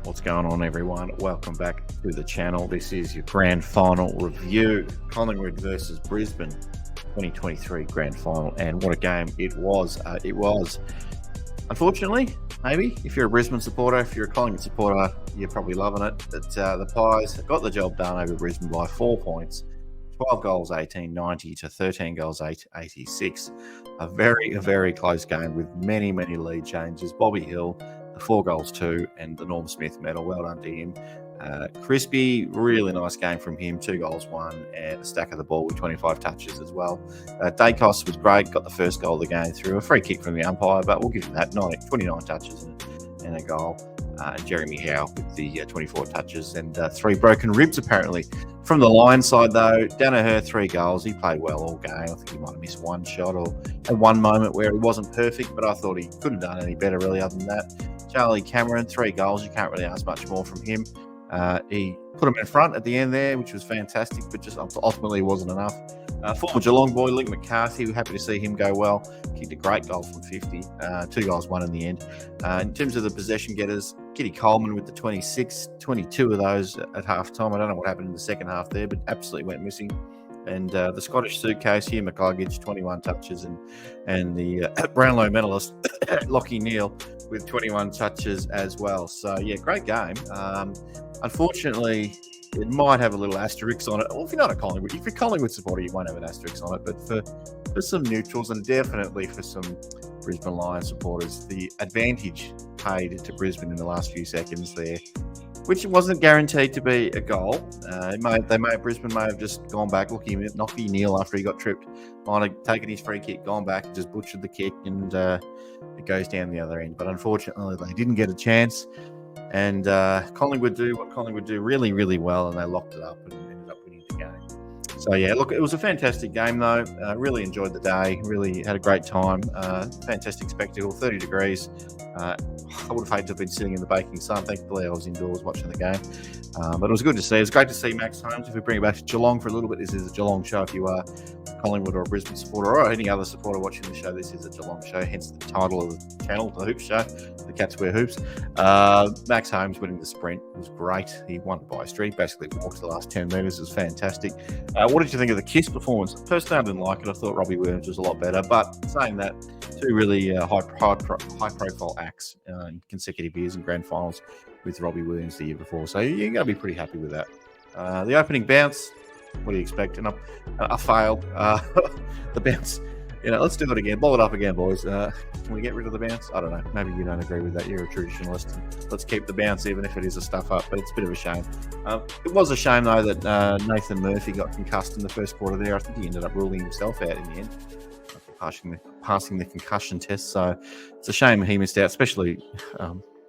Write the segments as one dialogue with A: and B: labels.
A: What's going on, everyone? Welcome back to the channel. This is your grand final review. Collingwood versus Brisbane 2023 grand final. And what a game it was. Unfortunately, maybe, if you're a Brisbane supporter, if you're a Collingwood supporter, you're probably loving it. But the Pies got the job done over Brisbane by 4 points. 12 goals, 18-90 to 13 goals, 86. A very close game with many lead changes. Bobby Hill, the 4 goals, 2, and the Norm Smith medal. Well done to him. Crispy, really nice game from him. 2 goals, 1, and a stack of the ball with 25 touches as well. Dacos was great. Got the first goal of the game through a free kick from the umpire, but we'll give him that. 29 touches and a goal. Jeremy Howe with the 24 touches and 3 broken ribs, apparently. From the Lions side, though, Danaher, 3 goals. He played well all game. I think he might have missed one shot or had one moment where he wasn't perfect, but I thought he couldn't have done any better, really, other than that. Charlie Cameron, 3 goals. You can't really ask much more from him. He put him in front at the end there, which was fantastic, but just ultimately wasn't enough. Former Geelong boy, Luke McCarthy, we're happy to see him go well. Kicked a great goal from 50. 2 goals, 1 in the end. In terms of the possession getters, Kitty Coleman with the 26, 22 of those at half-time. I don't know what happened in the second half there, but absolutely went missing. And the Scottish suitcase here, McCluggage, 21 touches, and the Brownlow medalist, Lachie Neale, with 21 touches as well. So, yeah, great game. Unfortunately, it might have a little asterisk on it. Well, if you're not a Collingwood, if you're a Collingwood supporter, you won't have an asterisk on it. But for some neutrals and definitely for some Brisbane Lions supporters, the advantage paid to Brisbane in the last few seconds there, which wasn't guaranteed to be a goal. Brisbane may have just gone back, looking at Lachie Neale after he got tripped, might have taken his free kick, gone back, and just butchered the kick, and it goes down the other end. But unfortunately, they didn't get a chance. And Collingwood do what Collingwood do really well, and they locked it up and ended up winning the game. So, yeah, look, it was a fantastic game, though. Really enjoyed the day. Really had a great time. Fantastic spectacle, 30 degrees. I would have hated to have been sitting in the baking sun. Thankfully, I was indoors watching the game. But it was good to see. It was great to see Max Holmes. If we bring it back to Geelong for a little bit, this is a Geelong show. If you are a Collingwood or a Brisbane supporter or any other supporter watching the show, this is a Geelong show, hence the title of the channel, The Hoops Show, The Cats Wear Hoops. Max Holmes winning the sprint was great. He won by a streak, basically walked the last 10 metres. It was fantastic. What did you think of the KISS performance? Personally, I didn't like it. I thought Robbie Williams was a lot better. But saying that, 2 really high-profile acts in consecutive years in grand finals with Robbie Williams the year before. So you're going to be pretty happy with that. The opening bounce, what do you expect? And a fail. The bounce, let's do it again. Blow it up again, boys. Can we get rid of the bounce? I don't know. Maybe you don't agree with that. You're a traditionalist. Let's keep the bounce, even if it is a stuff up. But it's a bit of a shame. It was a shame, though, that Nathan Murphy got concussed in the first quarter there. I think he ended up ruling himself out in the end, passing the concussion test. So it's a shame he missed out, especially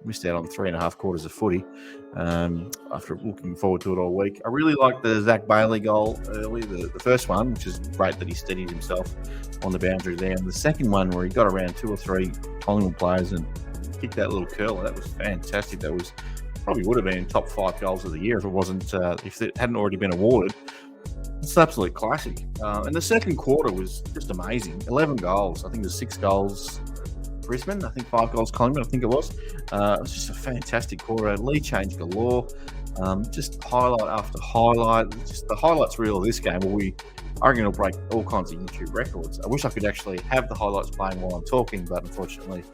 A: missed out on 3.5 quarters of footy after looking forward to it all week. I really liked the Zach Bailey goal early, the first one, which is great that he steadied himself on the boundary there. And the second one where he got around 2 or 3 Collingwood players and kicked that little curler, that was fantastic. That was probably would have been top 5 goals of the year if it wasn't if it hadn't already been awarded. It's an absolute classic. And the second quarter was just amazing. 11 goals. I think there's 6 goals Brisbane. I think 5 goals Collingwood. I think it was. It was just a fantastic quarter. Lead change galore. Just highlight after highlight. Just the highlights reel of this game. I reckon it'll break all kinds of YouTube records. I wish I could actually have the highlights playing while I'm talking, but unfortunately,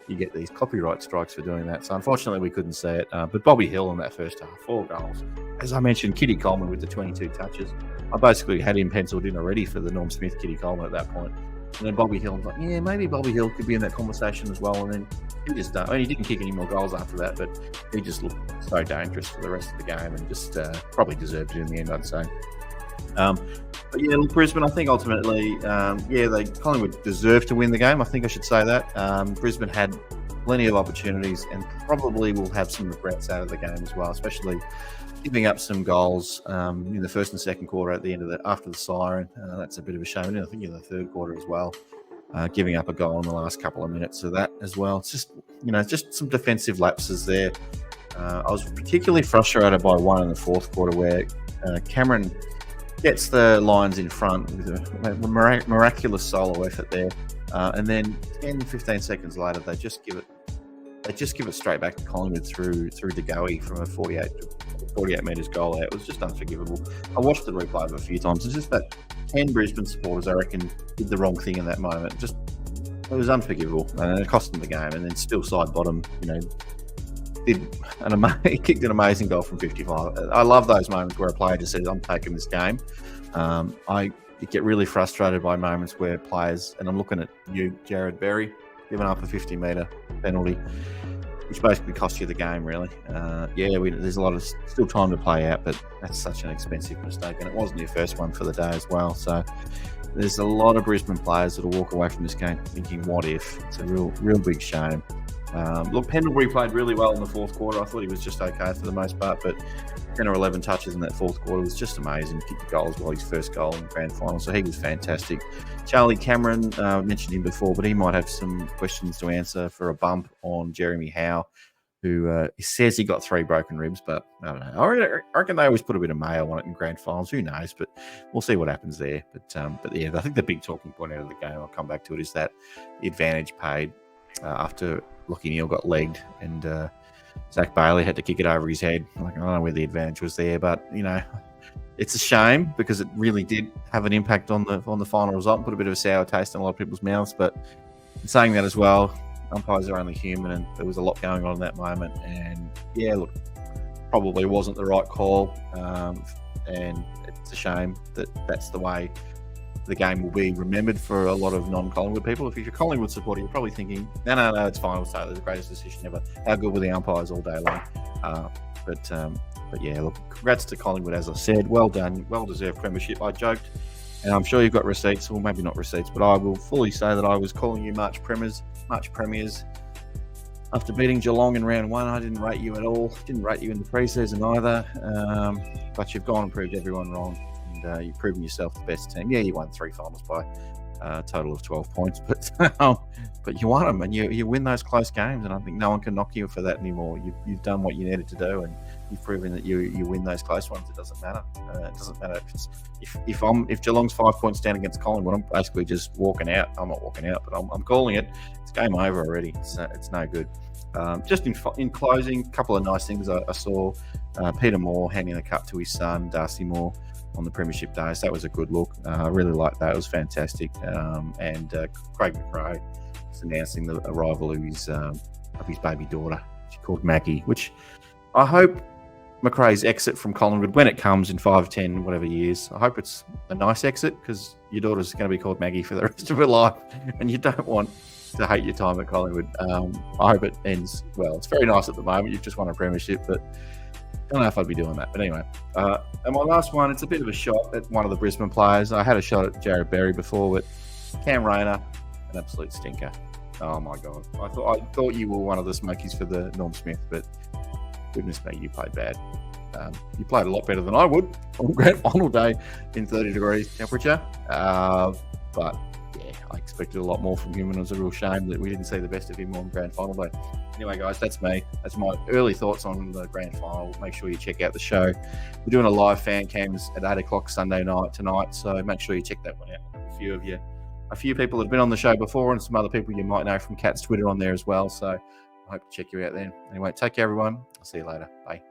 A: you get these copyright strikes for doing that. So unfortunately, we couldn't see it. But Bobby Hill in that first half, 4 goals. As I mentioned, Kitty Coleman with the 22 touches. I basically had him penciled in already for the Norm Smith, Kitty Coleman at that point. And then Bobby Hill, like, yeah, maybe Bobby Hill could be in that conversation as well. And then he just he didn't kick any more goals after that, but he just looked so dangerous for the rest of the game and just probably deserved it in the end, I'd say. But yeah, look, Brisbane, I think ultimately, Collingwood deserved to win the game. I think I should say that. Brisbane had plenty of opportunities and probably will have some regrets out of the game as well, especially giving up some goals in the first and second quarter at the end of after the siren. That's a bit of a shame. And I think in the third quarter as well, giving up a goal in the last couple of minutes of that as well. It's just, just some defensive lapses there. I was particularly frustrated by one in the fourth quarter where Cameron gets the Lions in front with a miraculous solo effort there. And then 10, 15 seconds later, they they just give it straight back to Collingwood through De Goey from a 48 metres goal out. It was just unforgivable. I watched the replay of it a few times. It's just that 10 Brisbane supporters, I reckon, did the wrong thing in that moment. It was unforgivable, and it cost them the game. And then still side bottom, he kicked an amazing goal from 55. I love those moments where a player just says, "I'm taking this game." I get really frustrated by moments where players, and I'm looking at you, Jared Berry, giving up a 50-metre penalty, which basically cost you the game, really. There's a lot of still time to play out, but that's such an expensive mistake, and it wasn't your first one for the day as well. So there's a lot of Brisbane players that'll walk away from this game thinking, "What if?" It's a real big shame. Pendlebury played really well in the fourth quarter. I thought he was just okay for the most part, but 10 or 11 touches in that fourth quarter was just amazing. He kicked the goal as well, his first goal in the grand final, so he was fantastic. Charlie Cameron, I mentioned him before, but he might have some questions to answer for a bump on Jeremy Howe, who says he got 3 broken ribs, but I don't know. I reckon they always put a bit of mayo on it in grand finals. Who knows? But we'll see what happens there. But yeah, I think the big talking point out of the game, I'll come back to it, is that the advantage paid after Lachie Neale got legged and Zach Bailey had to kick it over his head. I don't know where the advantage was there, but it's a shame because it really did have an impact on the final result and put a bit of a sour taste in a lot of people's mouths. But in saying that as well, umpires are only human, and there was a lot going on in that moment. And yeah, look, probably wasn't the right call, and it's a shame that that's the way the game will be remembered for a lot of non-Collingwood people. If you're a Collingwood supporter, you're probably thinking, no, it's fine. We'll say it was the greatest decision ever. How good were the umpires all day long? But yeah, look, congrats to Collingwood, as I said. Well done. Well-deserved premiership. I joked, and I'm sure you've got receipts, or maybe not receipts, but I will fully say that I was calling you March premiers. After beating Geelong in round 1, I didn't rate you at all. Didn't rate you in the pre-season either. But you've gone and proved everyone wrong. You've proven yourself the best team. Yeah, you won 3 finals by a total of 12 points, but you won them, and you win those close games, and I think no one can knock you for that anymore. You've done what you needed to do, and you've proven that you win those close ones. It doesn't matter. It doesn't matter if Geelong's 5 points down against Collingwood. I'm basically just walking out. I'm not walking out, but I'm calling it. It's game over already. It's no good. Just in closing, a couple of nice things I saw. Peter Moore handing the cup to his son, Darcy Moore, on the premiership day. So that was a good look. I really liked that. It was fantastic. And Craig McRae is announcing the arrival of his baby daughter. She's called Maggie, which I hope McRae's exit from Collingwood, when it comes in 5, 10, whatever years, I hope it's a nice exit, because your daughter's going to be called Maggie for the rest of her life, and you don't want to hate your time at Collingwood. I hope it ends well. It's very nice at the moment. You've just won a premiership, but I don't know if I'd be doing that. But anyway, and my last one, it's a bit of a shot at one of the Brisbane players. I had a shot at Jared Berry before, but Cam Rayner, an absolute stinker. Oh my God. I thought you were one of the smokies for the Norm Smith, but goodness me, you played bad. You played a lot better than I would on grand final day in 30 degrees temperature. But yeah, I expected a lot more from him, and it was a real shame that we didn't see the best of him on grand final day. Anyway, guys, that's me. That's my early thoughts on the grand final. Make sure you check out the show. We're doing a live fan cams at 8 o'clock Sunday night tonight, so make sure you check that one out. A few people that have been on the show before, and some other people you might know from Cat's Twitter on there as well. So I hope to check you out then. Anyway, take care, everyone. I'll see you later. Bye.